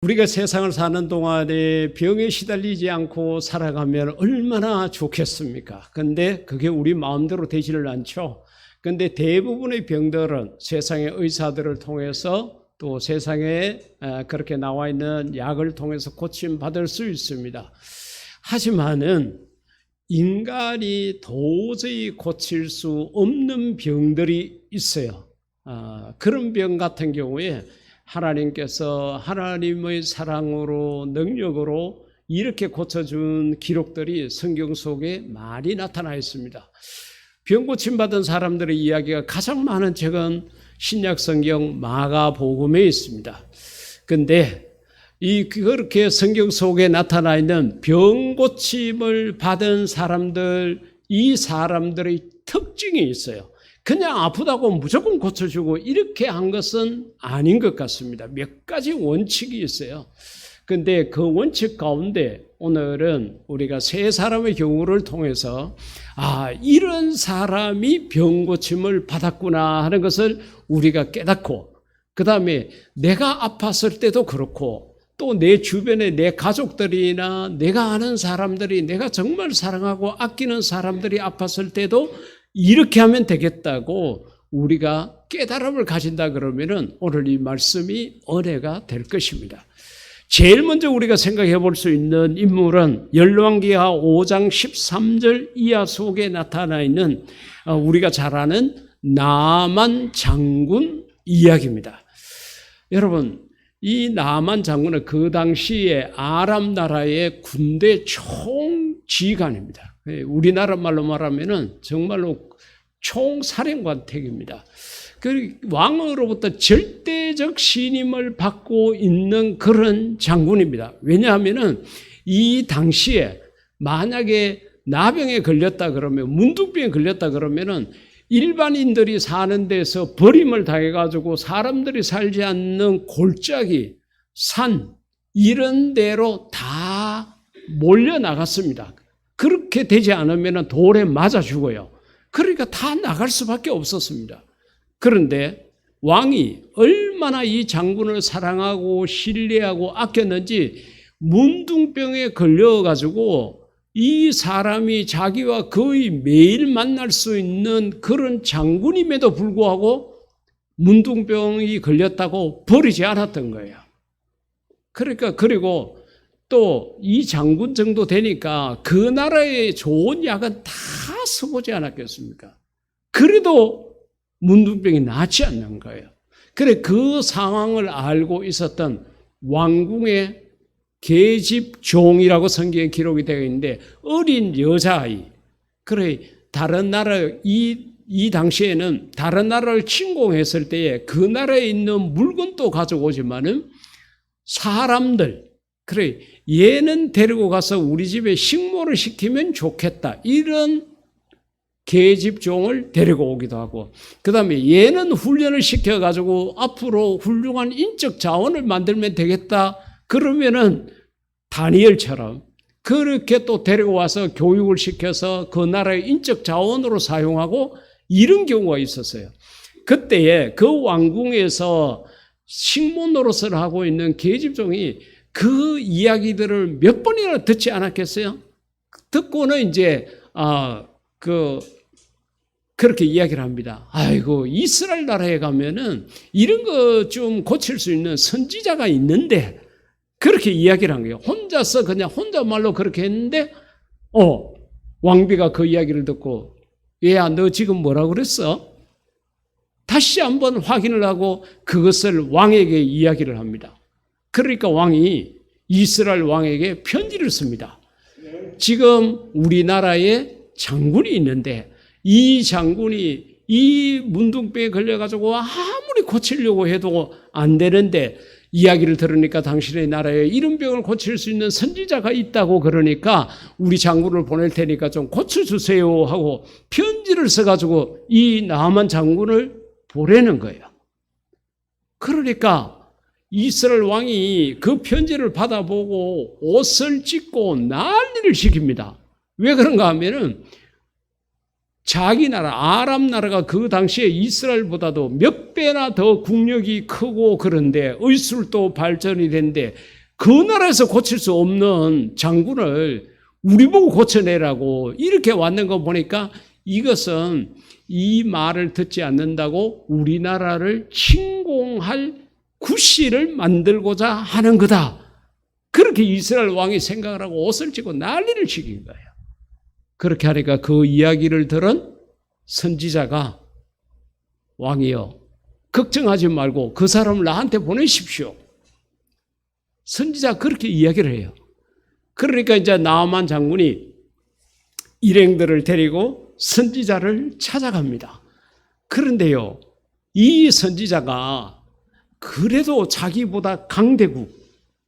우리가 세상을 사는 동안에 병에 시달리지 않고 살아가면 얼마나 좋겠습니까? 근데 그게 우리 마음대로 되지를 않죠. 근데 대부분의 병들은 세상의 의사들을 통해서 또 세상에 그렇게 나와 있는 약을 통해서 고침받을 수 있습니다. 하지만은 인간이 도저히 고칠 수 없는 병들이 있어요. 그런 병 같은 경우에 하나님께서 하나님의 사랑으로 능력으로 이렇게 고쳐준 기록들이 성경 속에 많이 나타나 있습니다. 병 고침받은 사람들의 이야기가 가장 많은 책은 신약 성경 마가복음에 있습니다. 근데 그렇게 성경 속에 나타나 있는 병 고침을 받은 사람들, 이 사람들의 특징이 있어요. 그냥 아프다고 무조건 고쳐주고 이렇게 한 것은 아닌 것 같습니다. 몇 가지 원칙이 있어요. 근데 그 원칙 가운데 오늘은 우리가 세 사람의 경우를 통해서 이런 사람이 병 고침을 받았구나 하는 것을 우리가 깨닫고, 그 다음에 내가 아팠을 때도 그렇고 또 내 주변에 내 가족들이나 내가 아는 사람들이, 내가 정말 사랑하고 아끼는 사람들이 아팠을 때도 이렇게 하면 되겠다고 우리가 깨달음을 가진다 그러면은 오늘 이 말씀이 은혜가 될 것입니다. 제일 먼저 우리가 생각해 볼 수 있는 인물은 열왕기하 5장 13절 이하 속에 나타나 있는 우리가 잘 아는 나만 장군 이야기입니다. 여러분, 이 나만 장군은 그 당시에 아람 나라의 군대 총지휘관입니다. 우리나라 말로 말하면은 정말로 총사령관 택입니다. 그 왕으로부터 절대적 신임을 받고 있는 그런 장군입니다. 왜냐하면은 이 당시에 만약에 나병에 걸렸다 그러면, 문둥병에 걸렸다 그러면은 일반인들이 사는 데서 버림을 당해가지고 사람들이 살지 않는 골짜기, 산, 이런 데로 다 몰려나갔습니다. 그렇게 되지 않으면 돌에 맞아 죽어요. 그러니까 다 나갈 수밖에 없었습니다. 그런데 왕이 얼마나 이 장군을 사랑하고 신뢰하고 아꼈는지 문둥병에 걸려가지고 이 사람이 자기와 거의 매일 만날 수 있는 그런 장군임에도 불구하고 문둥병이 걸렸다고 버리지 않았던 거예요. 그러니까 그리고 또 이 장군 정도 되니까 그 나라의 좋은 약은 다 써보지 않았겠습니까? 그래도 문둥병이 낫지 않는 거예요. 그래 그 상황을 알고 있었던 왕궁의 계집종이라고 성경에 기록이 되어 있는데 어린 여자아이, 그래 다른 나라 이 당시에는 다른 나라를 침공했을 때에 그 나라에 있는 물건도 가져오지만은 사람들, 그래 얘는 데리고 가서 우리 집에 식모를 시키면 좋겠다, 이런 계집종을 데리고 오기도 하고, 그 다음에 얘는 훈련을 시켜가지고 앞으로 훌륭한 인적 자원을 만들면 되겠다 그러면은 다니엘처럼 그렇게 또 데리고 와서 교육을 시켜서 그 나라의 인적 자원으로 사용하고, 이런 경우가 있었어요. 그때에 그 왕궁에서 식모 노릇을 하고 있는 계집종이 그 이야기들을 몇 번이나 듣지 않았겠어요? 듣고는 이제 그렇게 이야기를 합니다. 아이고, 이스라엘 나라에 가면은 이런 거 좀 고칠 수 있는 선지자가 있는데, 그렇게 이야기를 한 거예요. 혼자서 그냥 혼자말로 그렇게 했는데, 왕비가 그 이야기를 듣고, 얘야, 너 지금 뭐라고 그랬어? 다시 한번 확인을 하고 그것을 왕에게 이야기를 합니다. 그러니까 왕이 이스라엘 왕에게 편지를 씁니다. 지금 우리나라에 장군이 있는데 이 장군이 이 문둥병에 걸려가지고 아무리 고치려고 해도 안 되는데, 이야기를 들으니까 당신의 나라에 이런 병을 고칠 수 있는 선지자가 있다고 그러니까 우리 장군을 보낼 테니까 좀 고쳐주세요 하고 편지를 써가지고 이 나만 장군을 보내는 거예요. 그러니까 이스라엘 왕이 그 편지를 받아보고 옷을 찢고 난리를 시킵니다. 왜 그런가 하면은 자기 나라 아람 나라가 그 당시에 이스라엘보다도 몇 배나 더 국력이 크고 그런데 의술도 발전이 된데 그 나라에서 고칠 수 없는 장군을 우리 보고 고쳐내라고 이렇게 왔는 거 보니까 이것은 이 말을 듣지 않는다고 우리나라를 침공할 구실을 만들고자 하는 거다. 그렇게 이스라엘 왕이 생각을 하고 옷을 찢고 난리를 치긴 거예요. 그렇게 하니까 그 이야기를 들은 선지자가 왕이여 걱정하지 말고 그 사람을 나한테 보내십시오. 선지자가 그렇게 이야기를 해요. 그러니까 이제 나아만 장군이 일행들을 데리고 선지자를 찾아갑니다. 그런데요, 이 선지자가 그래도 자기보다 강대국,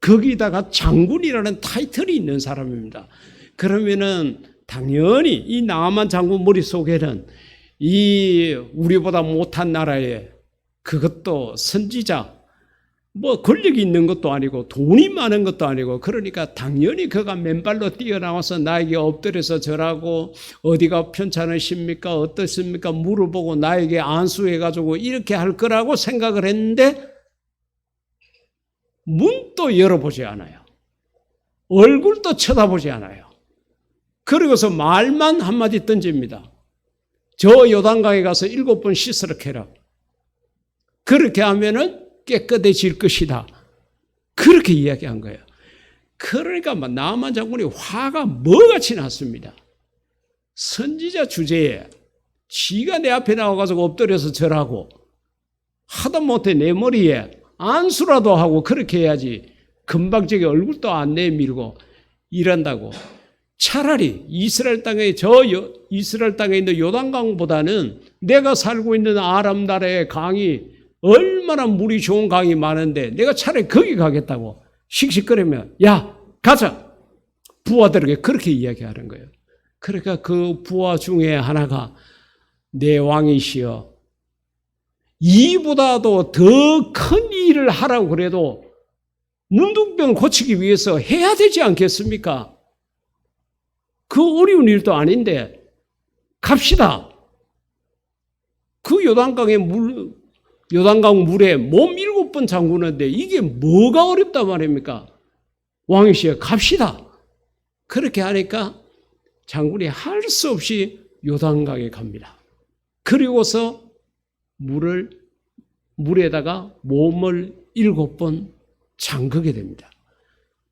거기다가 장군이라는 타이틀이 있는 사람입니다. 그러면은 당연히 이 나아만 장군 머릿속에는 이 우리보다 못한 나라에 그것도 선지자, 뭐 권력이 있는 것도 아니고 돈이 많은 것도 아니고 그러니까 당연히 그가 맨발로 뛰어나와서 나에게 엎드려서 절하고 어디가 편찮으십니까? 어떻습니까? 물어보고 나에게 안수해가지고 이렇게 할 거라고 생각을 했는데 문도 열어보지 않아요. 얼굴도 쳐다보지 않아요. 그리고서 말만 한마디 던집니다. 저 요단강에 가서 7번 씻으라 해라. 그렇게 하면은 깨끗해질 것이다. 그렇게 이야기한 거예요. 그러니까 나아만 장군이 화가 뭐같이 났습니다. 선지자 주제에 지가 내 앞에 나와가지고 엎드려서 절하고 하다못해 내 머리에 안수라도 하고 그렇게 해야지 금방적인 얼굴도 안 내밀고 이런다고. 차라리 이스라엘 땅에 이스라엘 땅에 있는 요단강보다는 내가 살고 있는 아람 나라의 강이 얼마나 물이 좋은 강이 많은데 내가 차라리 거기 가겠다고 씩씩거리면 야 가자 부하들에게 그렇게 이야기하는 거예요. 그러니까 그 부하 중에 하나가 내 왕이시여 이보다도 더 큰 일을 하라고 그래도 문둥병을 고치기 위해서 해야 되지 않겠습니까? 그 어려운 일도 아닌데 갑시다. 그 요단강 물에 몸 7번 잠그는데 이게 뭐가 어렵단 말입니까? 왕이시여 갑시다. 그렇게 하니까 장군이 할 수 없이 요단강에 갑니다. 그리고서 물에다가 몸을 7번 잠그게 됩니다.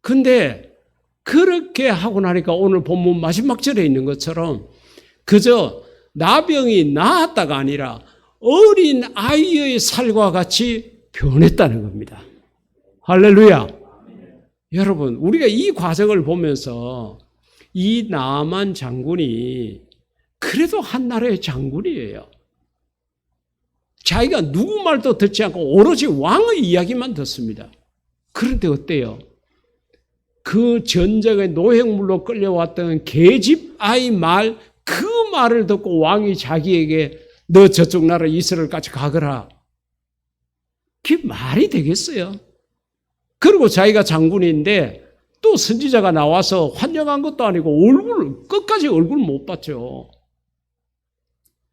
근데 그렇게 하고 나니까 오늘 본문 마지막 절에 있는 것처럼 그저 나병이 나았다가 아니라 어린 아이의 살과 같이 변했다는 겁니다. 할렐루야. 여러분, 우리가 이 과정을 보면서 이 나아만 장군이 그래도 한 나라의 장군이에요. 자기가 누구 말도 듣지 않고 오로지 왕의 이야기만 듣습니다. 그런데 어때요? 그 전쟁의 노획물로 끌려왔던 계집 아이 말, 그 말을 듣고 왕이 자기에게 너 저쪽 나라 이스라엘까지 가거라. 그게 말이 되겠어요? 그리고 자기가 장군인데 또 선지자가 나와서 환영한 것도 아니고 끝까지 얼굴 못 봤죠.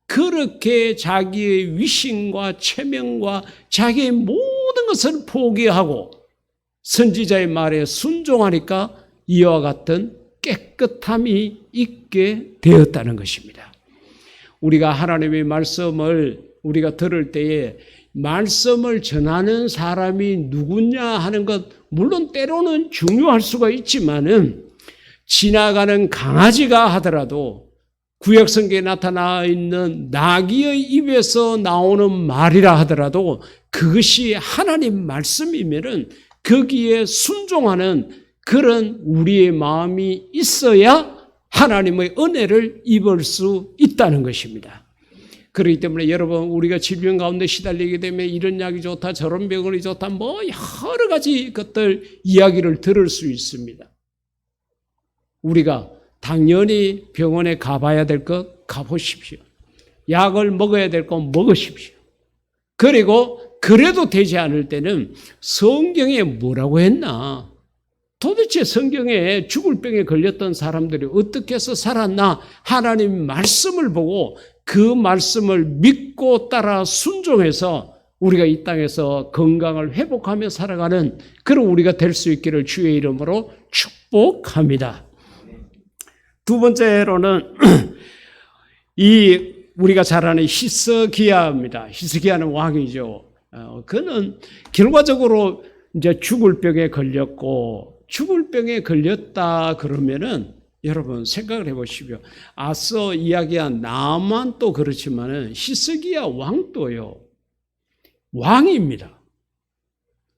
그렇게 자기의 위신과 체면과 자기의 모든 것을 포기하고 선지자의 말에 순종하니까 이와 같은 깨끗함이 있게 되었다는 것입니다. 우리가 하나님의 말씀을 우리가 들을 때에 말씀을 전하는 사람이 누구냐 하는 것 물론 때로는 중요할 수가 있지만은 지나가는 강아지가 하더라도 구약성경에 나타나 있는 나귀의 입에서 나오는 말이라 하더라도 그것이 하나님 말씀이면은 거기에 순종하는 그런 우리의 마음이 있어야 하나님의 은혜를 입을 수 있다는 것입니다. 그렇기 때문에 여러분 우리가 질병 가운데 시달리게 되면 이런 약이 좋다 저런 병원이 좋다 뭐 여러 가지 것들 이야기를 들을 수 있습니다. 우리가 당연히 병원에 가봐야 될 것 가보십시오. 약을 먹어야 될 것 먹으십시오. 그리고 그래도 되지 않을 때는 성경에 뭐라고 했나 도대체 성경에 죽을 병에 걸렸던 사람들이 어떻게 해서 살았나? 하나님 말씀을 보고 그 말씀을 믿고 따라 순종해서 우리가 이 땅에서 건강을 회복하며 살아가는 그런 우리가 될 수 있기를 주의 이름으로 축복합니다. 두 번째로는 우리가 잘 아는 히스기야입니다. 히스기야는 왕이죠. 그는 결과적으로 이제 죽을 병에 걸렸고, 죽을 병에 걸렸다 그러면은 여러분 생각을 해보십시오. 앞서 이야기한 나만도 그렇지만은 히스기야 왕도요. 왕입니다.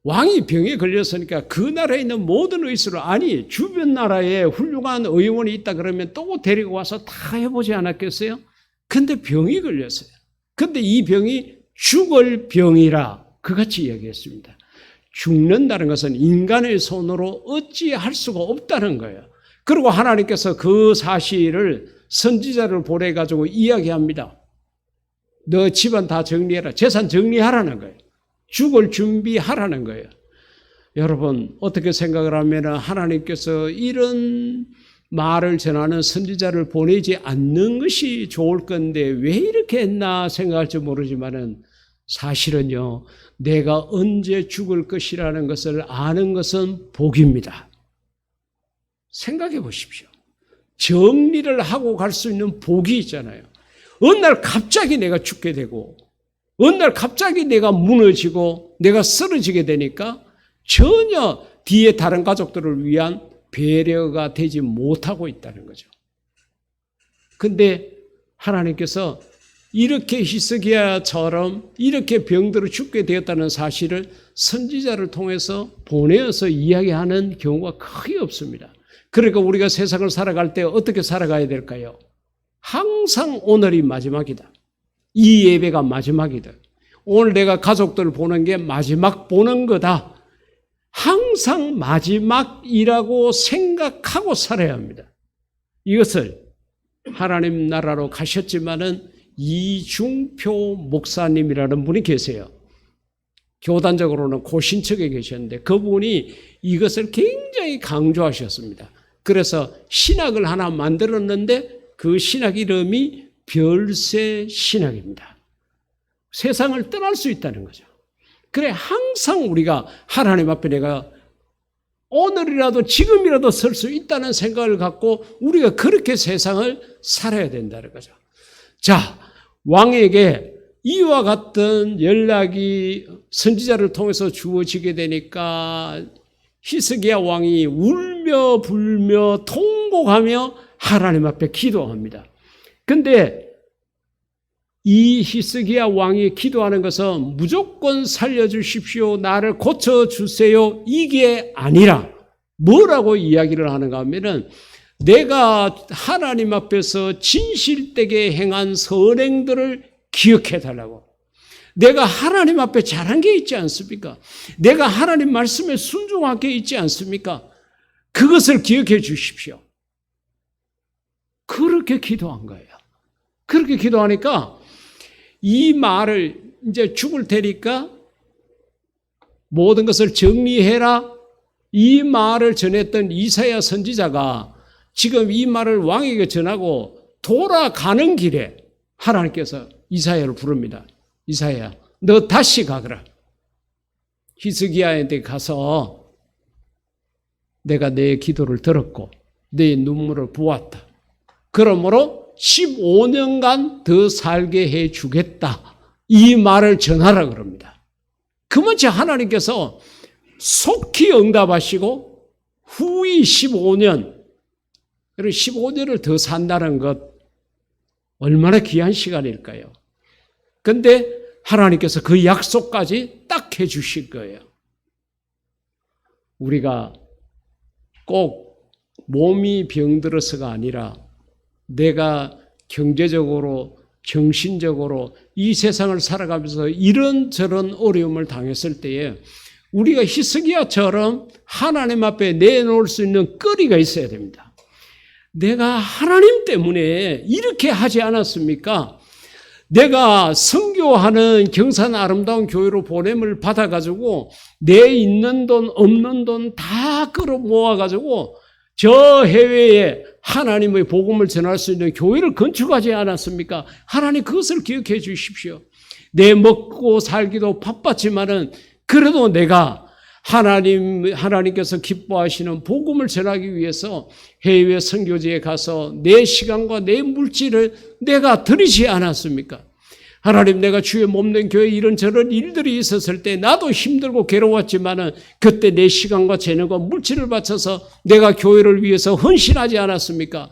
왕이 병에 걸렸으니까 그 나라에 있는 모든 의술을, 아니 주변 나라에 훌륭한 의원이 있다 그러면 또 데리고 와서 다 해보지 않았겠어요? 근데 병이 걸렸어요. 근데 이 병이 죽을 병이라 그같이 이야기했습니다. 죽는다는 것은 인간의 손으로 어찌할 수가 없다는 거예요. 그리고 하나님께서 그 사실을 선지자를 보내가지고 이야기합니다. 너 집안 다 정리해라. 재산 정리하라는 거예요. 죽을 준비하라는 거예요. 여러분 어떻게 생각을 하면 하나님께서 이런 말을 전하는 선지자를 보내지 않는 것이 좋을 건데 왜 이렇게 했나 생각할지 모르지만은 사실은요, 내가 언제 죽을 것이라는 것을 아는 것은 복입니다. 생각해 보십시오. 정리를 하고 갈 수 있는 복이 있잖아요. 어느 날 갑자기 내가 죽게 되고 어느 날 갑자기 내가 무너지고 내가 쓰러지게 되니까 전혀 뒤에 다른 가족들을 위한 배려가 되지 못하고 있다는 거죠. 근데 하나님께서 이렇게 히스기야처럼 이렇게 병들어 죽게 되었다는 사실을 선지자를 통해서 보내어서 이야기하는 경우가 거의 없습니다. 그러니까 우리가 세상을 살아갈 때 어떻게 살아가야 될까요? 항상 오늘이 마지막이다. 이 예배가 마지막이다. 오늘 내가 가족들 보는 게 마지막 보는 거다. 항상 마지막이라고 생각하고 살아야 합니다. 이것을 하나님 나라로 가셨지만은 이중표 목사님이라는 분이 계세요. 교단적으로는 고신척에 계셨는데 그분이 이것을 굉장히 강조하셨습니다. 그래서 신학을 하나 만들었는데 그 신학 이름이 별세 신학입니다. 세상을 떠날 수 있다는 거죠. 그래 항상 우리가 하나님 앞에 내가 오늘이라도 지금이라도 설 수 있다는 생각을 갖고 우리가 그렇게 세상을 살아야 된다는 거죠. 자, 왕에게 이와 같은 연락이 선지자를 통해서 주어지게 되니까 히스기야 왕이 울며 불며 통곡하며 하나님 앞에 기도합니다. 근데 이 히스기야 왕이 기도하는 것은 무조건 살려주십시오, 나를 고쳐주세요, 이게 아니라 뭐라고 이야기를 하는가 하면은 내가 하나님 앞에서 진실되게 행한 선행들을 기억해달라고. 내가 하나님 앞에 잘한 게 있지 않습니까? 내가 하나님 말씀에 순종한 게 있지 않습니까? 그것을 기억해 주십시오. 그렇게 기도한 거예요. 그렇게 기도하니까 이 말을 이제 죽을 테니까 모든 것을 정리해라. 이 말을 전했던 이사야 선지자가 지금 이 말을 왕에게 전하고 돌아가는 길에 하나님께서 이사야를 부릅니다. 이사야, 너 다시 가거라. 히스기야한테 가서 내가 내 기도를 들었고 내 눈물을 보았다. 그러므로 15년간 더 살게 해 주겠다. 이 말을 전하라 그럽니다. 그만치 하나님께서 속히 응답하시고 후이 15년, 그리고 15년을 더 산다는 것 얼마나 귀한 시간일까요? 근데 하나님께서 그 약속까지 딱 해주실 거예요. 우리가 꼭 몸이 병들어서가 아니라 내가 경제적으로, 정신적으로 이 세상을 살아가면서 이런저런 어려움을 당했을 때에 우리가 히스기야처럼 하나님 앞에 내놓을 수 있는 거리가 있어야 됩니다. 내가 하나님 때문에 이렇게 하지 않았습니까? 내가 선교하는 경산 아름다운 교회로 보냄을 받아가지고 내 있는 돈 없는 돈 다 끌어 모아가지고 저 해외에 하나님의 복음을 전할 수 있는 교회를 건축하지 않았습니까? 하나님 그것을 기억해 주십시오. 내 먹고 살기도 바빴지만은 그래도 내가 하나님께서 기뻐하시는 복음을 전하기 위해서 해외 선교지에 가서 내 시간과 내 물질을 내가 들이지 않았습니까? 하나님, 내가 주의 몸된 교회에 이런저런 일들이 있었을 때 나도 힘들고 괴로웠지만은 그때 내 시간과 재능과 물질을 바쳐서 내가 교회를 위해서 헌신하지 않았습니까?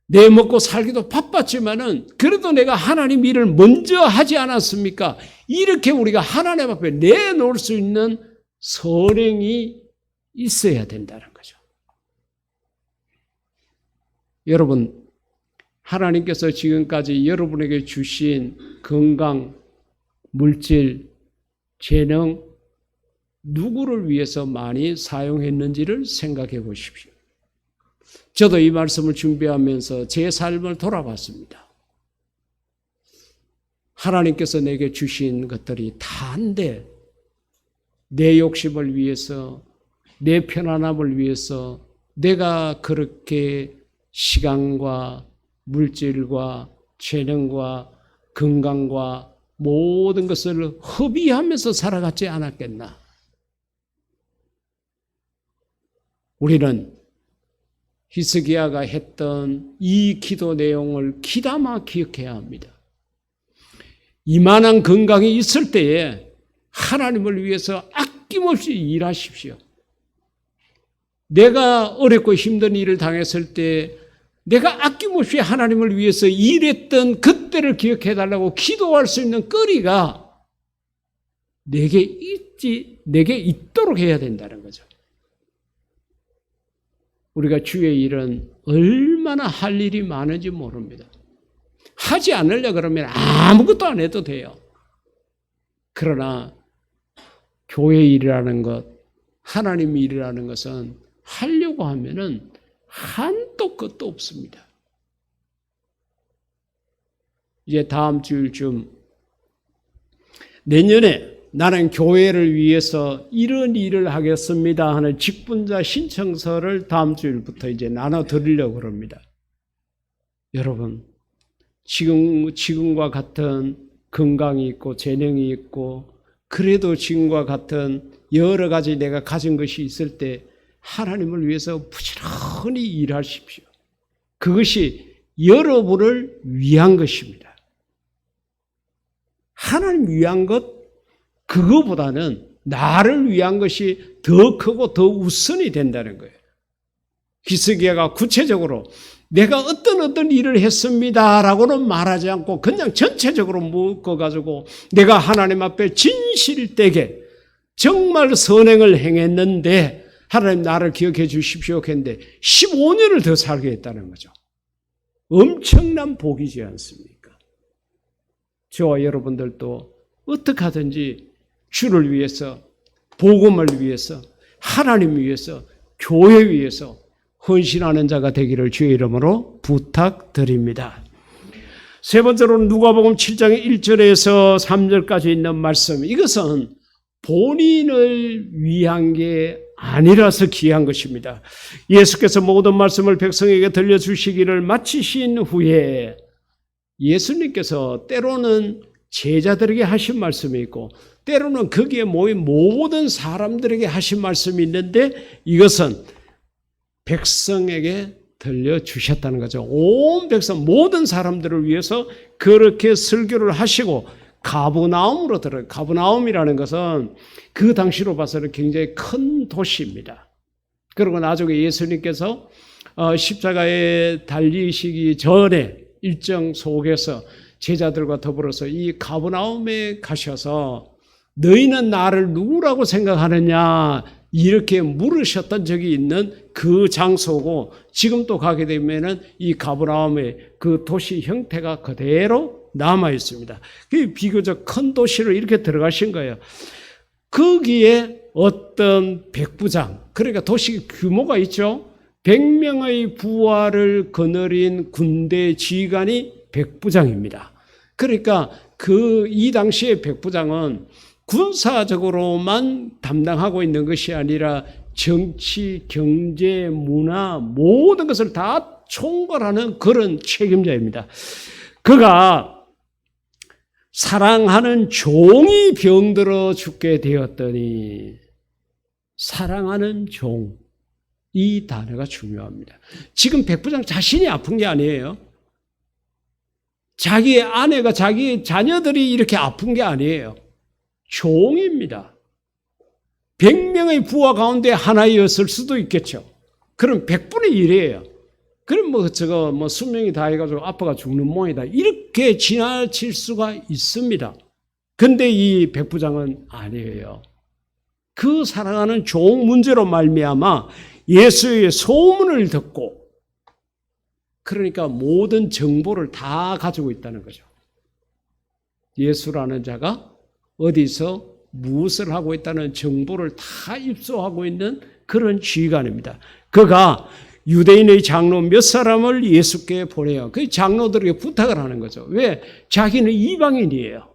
내 먹고 살기도 바빴지만은 그래도 내가 하나님 일을 먼저 하지 않았습니까? 이렇게 우리가 하나님 앞에 내놓을 수 있는 선행이 있어야 된다는 거죠. 여러분, 하나님께서 지금까지 여러분에게 주신 건강, 물질, 재능, 누구를 위해서 많이 사용했는지를 생각해 보십시오. 저도 이 말씀을 준비하면서 제 삶을 돌아봤습니다. 하나님께서 내게 주신 것들이 다인데 내 욕심을 위해서, 내 편안함을 위해서 내가 그렇게 시간과 물질과 재능과 건강과 모든 것을 허비하면서 살아갔지 않았겠나? 우리는 히스기야가 했던 이 기도 내용을 귀담아 기억해야 합니다. 이만한 건강이 있을 때에 하나님을 위해서 아낌없이 일하십시오. 내가 어렵고 힘든 일을 당했을 때 내가 아낌없이 하나님을 위해서 일했던 그때를 기억해달라고 기도할 수 있는 거리가 내게 있도록 해야 된다는 거죠. 우리가 주의 일은 얼마나 할 일이 많은지 모릅니다. 하지 않으려 그러면 아무것도 안 해도 돼요. 그러나 교회 일이라는 것, 하나님 일이라는 것은 하려고 하면은 한도 끝도 없습니다. 이제 다음 주일쯤 내년에 나는 교회를 위해서 이런 일을 하겠습니다 하는 직분자 신청서를 다음 주일부터 이제 나눠 드리려고 합니다. 여러분, 지금과 같은 건강이 있고 재능이 있고 그래도 지금과 같은 여러 가지 내가 가진 것이 있을 때 하나님을 위해서 부지런히 일하십시오. 그것이 여러분을 위한 것입니다. 하나님 위한 것, 그거보다는 나를 위한 것이 더 크고 더 우선이 된다는 거예요. 히스기야가 구체적으로 내가 어떤 일을 했습니다라고는 말하지 않고 그냥 전체적으로 묶어가지고 내가 하나님 앞에 진실되게 정말 선행을 행했는데 하나님 나를 기억해 주십시오 했는데 15년을 더 살게 했다는 거죠. 엄청난 복이지 않습니까? 저와 여러분들도 어떻게 하든지 주를 위해서, 복음을 위해서, 하나님 위해서, 교회 위해서 헌신하는 자가 되기를 주의 이름으로 부탁드립니다. 세 번째로는 누가복음 7장 1절에서 3절까지 있는 말씀. 이것은 본인을 위한 게 아니라서 귀한 것입니다. 예수께서 모든 말씀을 백성에게 들려주시기를 마치신 후에 예수님께서 때로는 제자들에게 하신 말씀이 있고 때로는 거기에 모인 모든 사람들에게 하신 말씀이 있는데 이것은 백성에게 들려주셨다는 거죠. 온 백성, 모든 사람들을 위해서 그렇게 설교를 하시고 가버나움으로 들어요. 가버나움이라는 것은 그 당시로 봐서는 굉장히 큰 도시입니다. 그리고 나중에 예수님께서 십자가에 달리시기 전에 일정 속에서 제자들과 더불어서 이 가버나움에 가셔서 너희는 나를 누구라고 생각하느냐 이렇게 물으셨던 적이 있는 그 장소고 지금 또 가게 되면은 이 가버나움의 그 도시 형태가 그대로 남아 있습니다. 그 비교적 큰 도시로 이렇게 들어가신 거예요. 거기에 어떤 백부장, 그러니까 도시 규모가 있죠. 100명의 부하를 거느린 군대 지휘관이 백부장입니다. 그러니까 이 당시의 백부장은 군사적으로만 담당하고 있는 것이 아니라 정치, 경제, 문화 모든 것을 다 총괄하는 그런 책임자입니다. 그가 사랑하는 종이 병들어 죽게 되었더니, 사랑하는 종, 이 단어가 중요합니다. 지금 백부장 자신이 아픈 게 아니에요. 자기의 아내가, 자기의 자녀들이 이렇게 아픈 게 아니에요. 종입니다. 100명의 부하 가운데 하나였을 수도 있겠죠. 그럼 100분의 1이에요. 그럼 수명이 다 해가지고 아빠가 죽는 모양이다. 이렇게 지나칠 수가 있습니다. 근데 이 백부장은 아니에요. 그 사랑하는 종 문제로 말미암아 예수의 소문을 듣고, 그러니까 모든 정보를 다 가지고 있다는 거죠. 예수라는 자가 어디서 무엇을 하고 있다는 정보를 다 입수하고 있는 그런 지휘관입니다. 그가 유대인의 장로 몇 사람을 예수께 보내요. 그 장로들에게 부탁을 하는 거죠. 왜? 자기는 이방인이에요.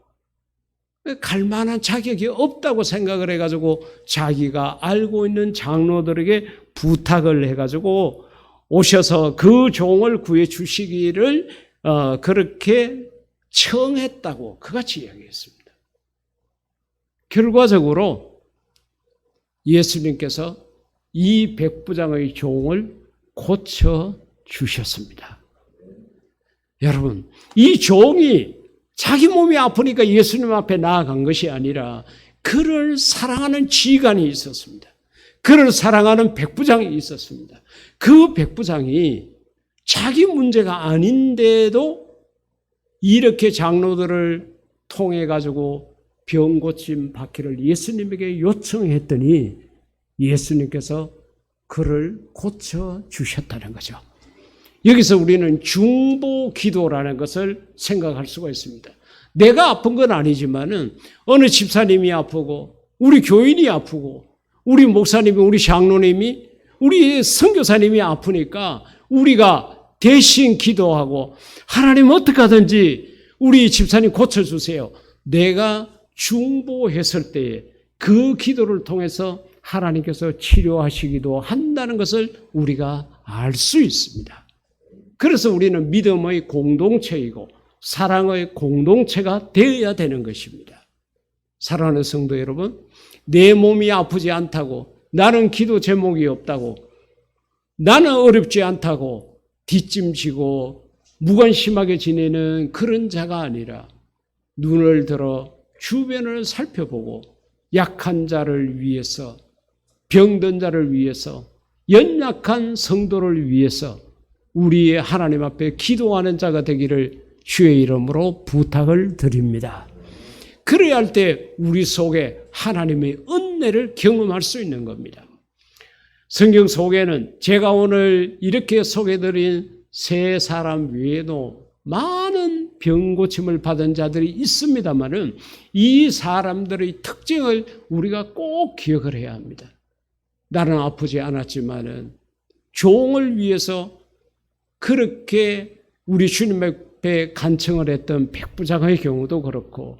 갈 만한 자격이 없다고 생각을 해가지고 자기가 알고 있는 장로들에게 부탁을 해가지고 오셔서 그 종을 구해 주시기를 그렇게 청했다고 그같이 이야기했습니다. 결과적으로 예수님께서 이 백부장의 종을 고쳐 주셨습니다. 여러분, 이 종이 자기 몸이 아프니까 예수님 앞에 나아간 것이 아니라 그를 사랑하는 지휘관이 있었습니다. 그를 사랑하는 백부장이 있었습니다. 그 백부장이 자기 문제가 아닌데도 이렇게 장로들을 통해 가지고 병 고침 받기를 예수님에게 요청했더니 예수님께서 그를 고쳐 주셨다는 거죠. 여기서 우리는 중보 기도라는 것을 생각할 수가 있습니다. 내가 아픈 건 아니지만은 어느 집사님이 아프고 우리 교인이 아프고 우리 목사님이, 우리 장로님이, 우리 선교사님이 아프니까 우리가 대신 기도하고 하나님 어떻게 하든지 우리 집사님 고쳐주세요. 내가 중보했을 때에 그 기도를 통해서 하나님께서 치료하시기도 한다는 것을 우리가 알 수 있습니다. 그래서 우리는 믿음의 공동체이고 사랑의 공동체가 되어야 되는 것입니다. 사랑하는 성도 여러분, 내 몸이 아프지 않다고, 나는 기도 제목이 없다고, 나는 어렵지 않다고 뒷짐지고 무관심하게 지내는 그런 자가 아니라 눈을 들어 주변을 살펴보고 약한 자를 위해서, 병든 자를 위해서, 연약한 성도를 위해서 우리의 하나님 앞에 기도하는 자가 되기를 주의 이름으로 부탁을 드립니다. 그래야 할 때 우리 속에 하나님의 은혜를 경험할 수 있는 겁니다. 성경 속에는 제가 오늘 이렇게 소개드린 세 사람 외에도 많은 병 고침을 받은 자들이 있습니다만은 이 사람들의 특징을 우리가 꼭 기억을 해야 합니다. 나는 아프지 않았지만은 종을 위해서 그렇게 우리 주님 앞에 간청을 했던 백부장의 경우도 그렇고,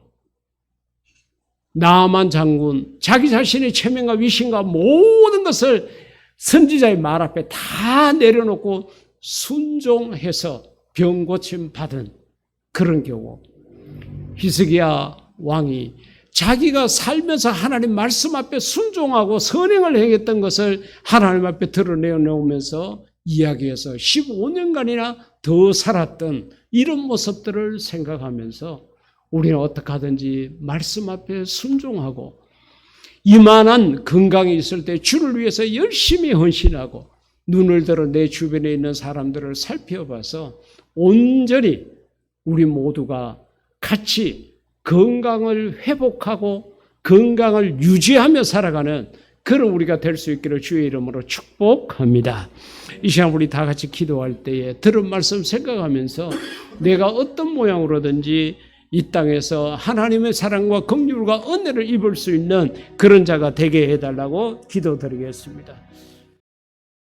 나아만 장군 자기 자신의 체면과 위신과 모든 것을 선지자의 말 앞에 다 내려놓고 순종해서 병 고침 받은 그런 경우, 히스기야 왕이 자기가 살면서 하나님 말씀 앞에 순종하고 선행을 행했던 것을 하나님 앞에 드러내놓으면서 이야기해서 15년간이나 더 살았던 이런 모습들을 생각하면서 우리는 어떻게 하든지 말씀 앞에 순종하고 이만한 건강이 있을 때 주를 위해서 열심히 헌신하고 눈을 들어 내 주변에 있는 사람들을 살펴봐서 온전히 우리 모두가 같이 건강을 회복하고 건강을 유지하며 살아가는 그런 우리가 될 수 있기를 주의 이름으로 축복합니다. 이 시간 우리 다 같이 기도할 때에 들은 말씀 생각하면서 내가 어떤 모양으로든지 이 땅에서 하나님의 사랑과 긍휼과 은혜를 입을 수 있는 그런 자가 되게 해달라고 기도드리겠습니다.